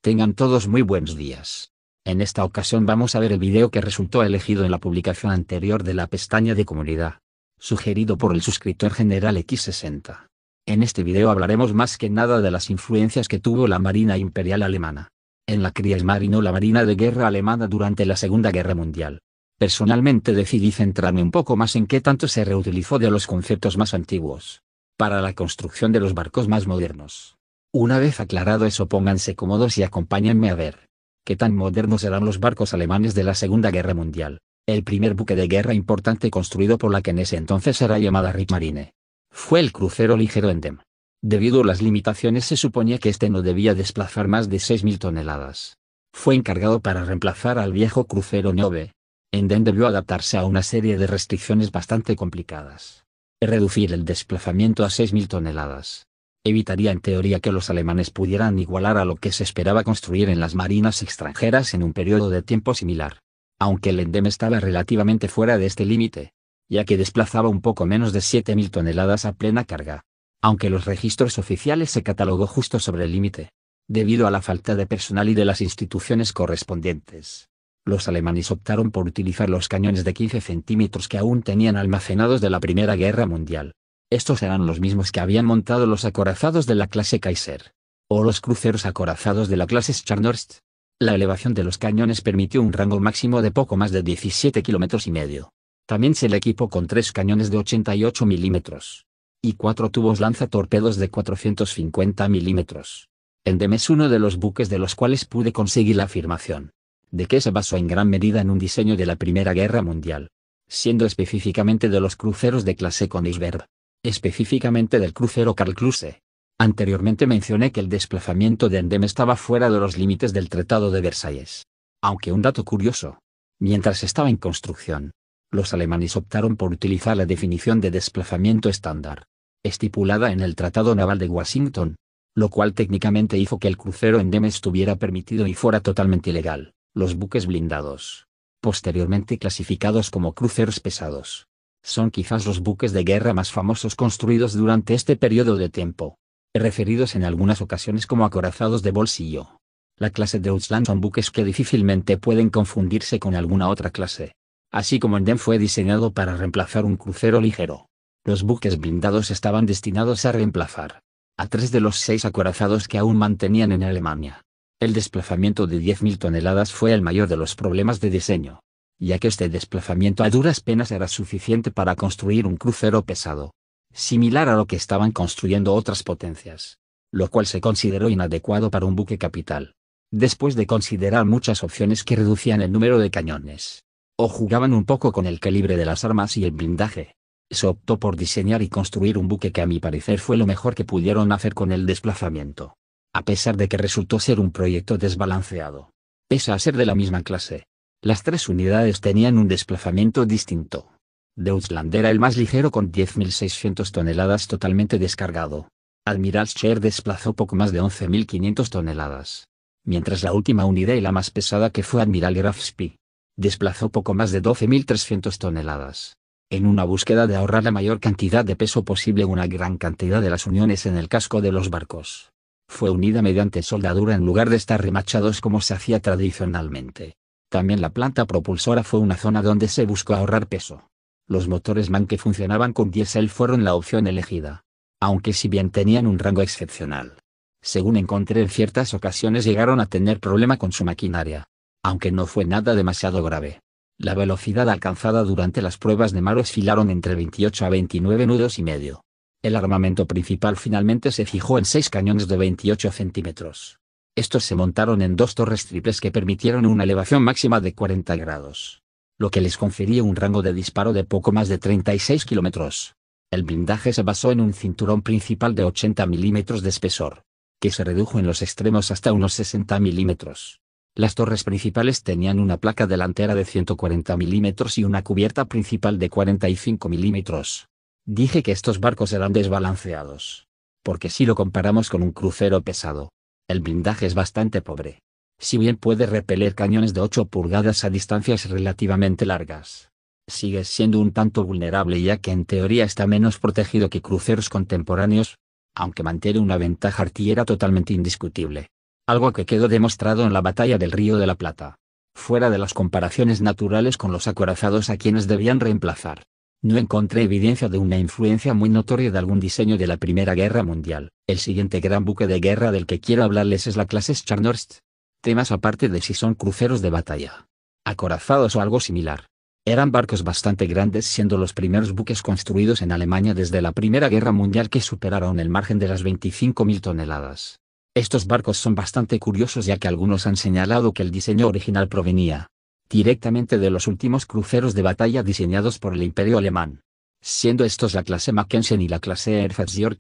Tengan todos muy buenos días. En esta ocasión vamos a ver el video que resultó elegido en la publicación anterior de la pestaña de comunidad, sugerido por el suscriptor general X60. En este video hablaremos más que nada de las influencias que tuvo la Marina Imperial Alemana en la Kriegsmarine o la Marina de Guerra Alemana durante la Segunda Guerra Mundial. Personalmente decidí centrarme un poco más en qué tanto se reutilizó de los conceptos más antiguos para la construcción de los barcos más modernos. Una vez aclarado eso, pónganse cómodos y acompáñenme a ver qué tan modernos eran los barcos alemanes de la Segunda Guerra Mundial. El primer buque de guerra importante construido por la que en ese entonces era llamada Kriegsmarine fue el crucero ligero Endem. Debido a las limitaciones se suponía que este no debía desplazar más de 6.000 toneladas. Fue encargado para reemplazar al viejo crucero Niobe. Endem debió adaptarse a una serie de restricciones bastante complicadas. Reducir el desplazamiento a 6.000 toneladas evitaría en teoría que los alemanes pudieran igualar a lo que se esperaba construir en las marinas extranjeras en un periodo de tiempo similar. Aunque el Endem estaba relativamente fuera de este límite, ya que desplazaba un poco menos de 7.000 toneladas a plena carga. Aunque los registros oficiales se catalogó justo sobre el límite, debido a la falta de personal y de las instituciones correspondientes, los alemanes optaron por utilizar los cañones de 15 centímetros que aún tenían almacenados de la Primera Guerra Mundial. Estos eran los mismos que habían montado los acorazados de la clase Kaiser, o los cruceros acorazados de la clase Scharnhorst. La elevación de los cañones permitió un rango máximo de poco más de 17,5 kilómetros. También se le equipó con 3 cañones de 88 milímetros y 4 tubos lanzatorpedos de 450 milímetros. Endem es uno de los buques de los cuales pude conseguir la afirmación de que se basó en gran medida en un diseño de la Primera Guerra Mundial, siendo específicamente de los cruceros de clase Königsberg, específicamente del crucero Karl Kluse. Anteriormente mencioné que el desplazamiento de Endem estaba fuera de los límites del Tratado de Versalles. Aunque un dato curioso, mientras estaba en construcción, los alemanes optaron por utilizar la definición de desplazamiento estándar, estipulada en el Tratado Naval de Washington, lo cual técnicamente hizo que el crucero Endem estuviera permitido y fuera totalmente ilegal. Los buques blindados, posteriormente clasificados como cruceros pesados, son quizás los buques de guerra más famosos construidos durante este periodo de tiempo, referidos en algunas ocasiones como acorazados de bolsillo. La clase Deutschland son buques que difícilmente pueden confundirse con alguna otra clase. Así como Endem fue diseñado para reemplazar un crucero ligero, los buques blindados estaban destinados a reemplazar a 3 de los 6 acorazados que aún mantenían en Alemania. El desplazamiento de 10.000 toneladas fue el mayor de los problemas de diseño, ya que este desplazamiento a duras penas era suficiente para construir un crucero pesado, similar a lo que estaban construyendo otras potencias, lo cual se consideró inadecuado para un buque capital. Después de considerar muchas opciones que reducían el número de cañones, o jugaban un poco con el calibre de las armas y el blindaje, se optó por diseñar y construir un buque que a mi parecer fue lo mejor que pudieron hacer con el desplazamiento. A pesar de que resultó ser un proyecto desbalanceado, pese a ser de la misma clase, las 3 unidades tenían un desplazamiento distinto. Deutschland era el más ligero con 10.600 toneladas totalmente descargado. Admiral Scheer desplazó poco más de 11.500 toneladas, mientras la última unidad y la más pesada, que fue Admiral Graf Spee, desplazó poco más de 12.300 toneladas. En una búsqueda de ahorrar la mayor cantidad de peso posible, una gran cantidad de las uniones en el casco de los barcos fue unida mediante soldadura en lugar de estar remachados como se hacía tradicionalmente. También la planta propulsora fue una zona donde se buscó ahorrar peso. Los motores MAN que funcionaban con diésel fueron la opción elegida, aunque si bien tenían un rango excepcional, según encontré en ciertas ocasiones llegaron a tener problema con su maquinaria, aunque no fue nada demasiado grave. La velocidad alcanzada durante las pruebas de mar oscilaron entre 28 a 29 nudos y medio. El armamento principal finalmente se fijó en 6 cañones de 28 centímetros. Estos se montaron en 2 torres triples que permitieron una elevación máxima de 40 grados, lo que les confería un rango de disparo de poco más de 36 kilómetros. El blindaje se basó en un cinturón principal de 80 milímetros de espesor, que se redujo en los extremos hasta unos 60 milímetros. Las torres principales tenían una placa delantera de 140 milímetros y una cubierta principal de 45 milímetros. Dije que estos barcos eran desbalanceados, porque si lo comparamos con un crucero pesado, el blindaje es bastante pobre. Si bien puede repeler cañones de 8 pulgadas a distancias relativamente largas, sigue siendo un tanto vulnerable, ya que en teoría está menos protegido que cruceros contemporáneos, aunque mantiene una ventaja artillera totalmente indiscutible. algo que quedó demostrado en la batalla del Río de la Plata. Fuera de las comparaciones naturales con los acorazados a quienes debían reemplazar, no encontré evidencia de una influencia muy notoria de algún diseño de la Primera Guerra Mundial. El siguiente gran buque de guerra del que quiero hablarles es la clase Scharnhorst. Temas aparte de si son cruceros de batalla, acorazados o algo similar. Eran barcos bastante grandes, siendo los primeros buques construidos en Alemania desde la Primera Guerra Mundial que superaron el margen de las 25.000 toneladas. Estos barcos son bastante curiosos, ya que algunos han señalado que el diseño original provenía directamente de los últimos cruceros de batalla diseñados por el Imperio Alemán, siendo estos la clase Mackensen y la clase Erzherzog.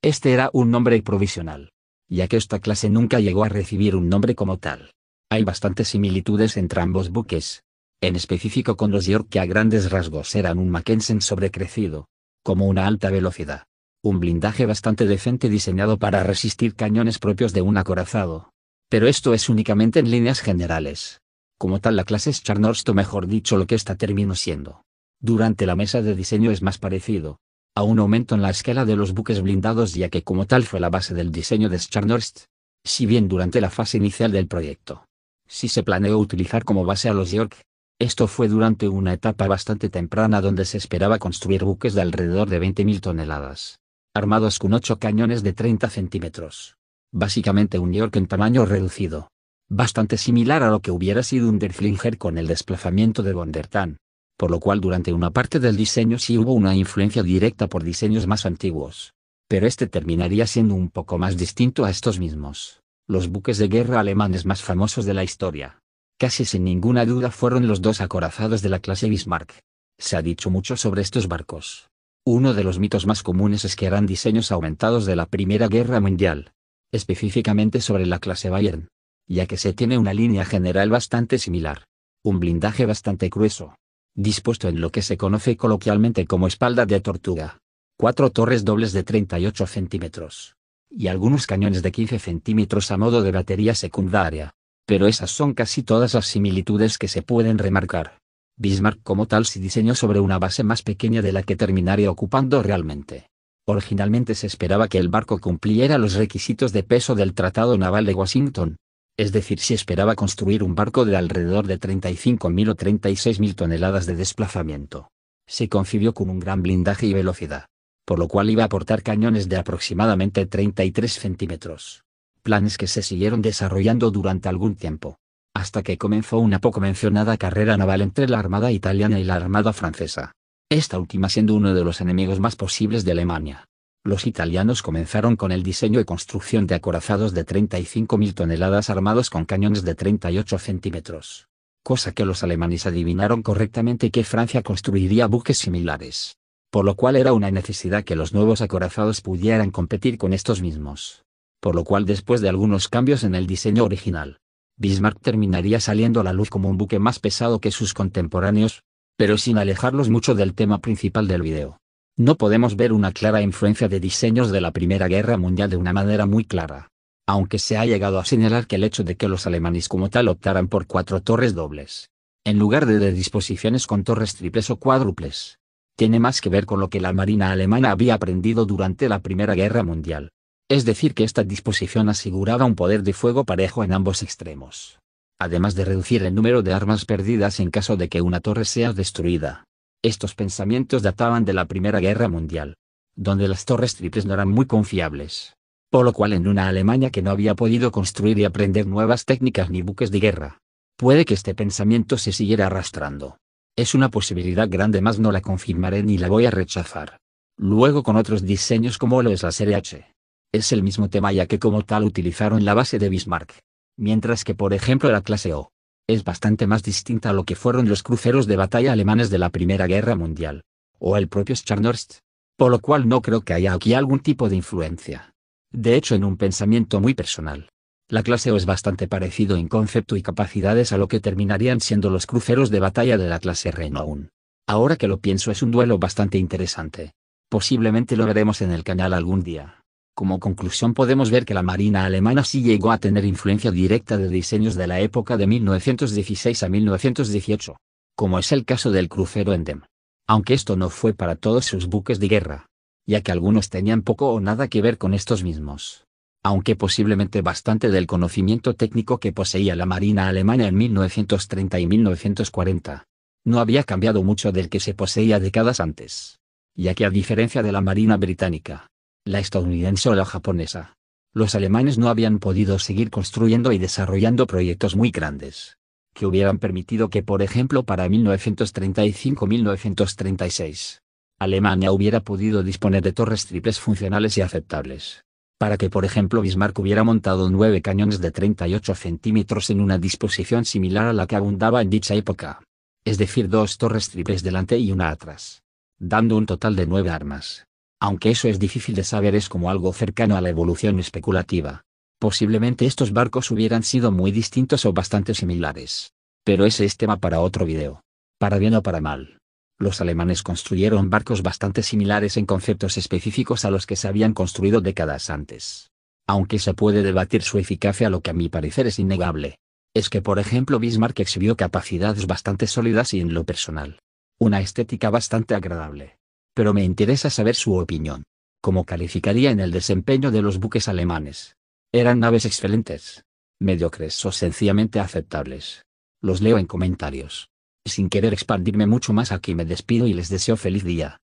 Este era un nombre provisional, ya que esta clase nunca llegó a recibir un nombre como tal. Hay bastantes similitudes entre ambos buques, en específico con los York, que a grandes rasgos eran un Mackensen sobrecrecido, como una alta velocidad, un blindaje bastante decente diseñado para resistir cañones propios de un acorazado. Pero esto es únicamente en líneas generales. Como tal, la clase Scharnhorst, o mejor dicho lo que esta terminó siendo, durante la mesa de diseño, es más parecido a un aumento en la escala de los buques blindados, ya que como tal fue la base del diseño de Scharnhorst. Si bien durante la fase inicial del proyecto sí se planeó utilizar como base a los York, esto fue durante una etapa bastante temprana donde se esperaba construir buques de alrededor de 20.000 toneladas, armados con 8 cañones de 30 centímetros. Básicamente un York en tamaño reducido, bastante similar a lo que hubiera sido un Derfflinger con el desplazamiento de von der Tann, por lo cual durante una parte del diseño sí hubo una influencia directa por diseños más antiguos, pero este terminaría siendo un poco más distinto a estos mismos. Los buques de guerra alemanes más famosos de la historia, casi sin ninguna duda, fueron los dos acorazados de la clase Bismarck. Se ha dicho mucho sobre estos barcos. Uno de los mitos más comunes es que eran diseños aumentados de la Primera Guerra Mundial, específicamente sobre la clase Bayern, ya que se tiene una línea general bastante similar, un blindaje bastante grueso, dispuesto en lo que se conoce coloquialmente como espalda de tortuga, 4 torres dobles de 38 centímetros, y algunos cañones de 15 centímetros a modo de batería secundaria. Pero esas son casi todas las similitudes que se pueden remarcar. Bismarck como tal se diseñó sobre una base más pequeña de la que terminaría ocupando realmente. Originalmente se esperaba que el barco cumpliera los requisitos de peso del Tratado Naval de Washington, es decir, se esperaba construir un barco de alrededor de 35.000 o 36.000 toneladas de desplazamiento. Se concibió con un gran blindaje y velocidad, por lo cual iba a aportar cañones de aproximadamente 33 centímetros. Planes que se siguieron desarrollando durante algún tiempo, hasta que comenzó una poco mencionada carrera naval entre la Armada italiana y la Armada francesa, esta última siendo uno de los enemigos más posibles de Alemania. Los italianos comenzaron con el diseño y construcción de acorazados de 35.000 toneladas armados con cañones de 38 centímetros, cosa que los alemanes adivinaron correctamente que Francia construiría buques similares, por lo cual era una necesidad que los nuevos acorazados pudieran competir con estos mismos. Por lo cual, después de algunos cambios en el diseño original, Bismarck terminaría saliendo a la luz como un buque más pesado que sus contemporáneos, pero sin alejarlos mucho del tema principal del video. No podemos ver una clara influencia de diseños de la Primera Guerra Mundial de una manera muy clara, aunque se ha llegado a señalar que el hecho de que los alemanes como tal optaran por 4 torres dobles, en lugar de disposiciones con torres triples o cuádruples, tiene más que ver con lo que la Marina alemana había aprendido durante la Primera Guerra Mundial. Es decir, que esta disposición aseguraba un poder de fuego parejo en ambos extremos, además de reducir el número de armas perdidas en caso de que una torre sea destruida. Estos pensamientos databan de la Primera Guerra Mundial, donde las torres triples no eran muy confiables, por lo cual en una Alemania que no había podido construir y aprender nuevas técnicas ni buques de guerra, puede que este pensamiento se siguiera arrastrando. Es una posibilidad grande, más no la confirmaré ni la voy a rechazar. Luego, con otros diseños como lo es la serie H, es el mismo tema, ya que como tal utilizaron la base de Bismarck, mientras que por ejemplo la clase O es bastante más distinta a lo que fueron los cruceros de batalla alemanes de la Primera Guerra Mundial, o el propio Scharnhorst, por lo cual no creo que haya aquí algún tipo de influencia. De hecho, en un pensamiento muy personal, la clase O es bastante parecido en concepto y capacidades a lo que terminarían siendo los cruceros de batalla de la clase Rheinland. Ahora que lo pienso, es un duelo bastante interesante. Posiblemente lo veremos en el canal algún día. Como conclusión, podemos ver que la Marina alemana sí llegó a tener influencia directa de diseños de la época de 1916 a 1918, como es el caso del crucero Endem. Aunque esto no fue para todos sus buques de guerra, ya que algunos tenían poco o nada que ver con estos mismos. aunque posiblemente bastante del conocimiento técnico que poseía la Marina alemana en 1930 y 1940. No había cambiado mucho del que se poseía décadas antes, ya que a diferencia de la Marina británica, la estadounidense o la japonesa, los alemanes no habían podido seguir construyendo y desarrollando proyectos muy grandes, que hubieran permitido que, por ejemplo, para 1935-1936, Alemania hubiera podido disponer de torres triples funcionales y aceptables, para que, por ejemplo, Bismarck hubiera montado 9 cañones de 38 centímetros en una disposición similar a la que abundaba en dicha época, es decir, 2 torres triples delante y una atrás, dando un total de 9 armas. Aunque eso es difícil de saber, es como algo cercano a la evolución especulativa. Posiblemente estos barcos hubieran sido muy distintos o bastante similares. Pero ese es tema para otro video. Para bien o para mal, los alemanes construyeron barcos bastante similares en conceptos específicos a los que se habían construido décadas antes. Aunque se puede debatir su eficacia, lo que a mi parecer es innegable, es que, por ejemplo, Bismarck exhibió capacidades bastante sólidas y, en lo personal, una estética bastante agradable. Pero me interesa saber su opinión. ¿Cómo calificaría en el desempeño de los buques alemanes? ¿Eran naves excelentes, mediocres o sencillamente aceptables? Los leo en comentarios. Sin querer expandirme mucho más aquí, me despido y les deseo feliz día.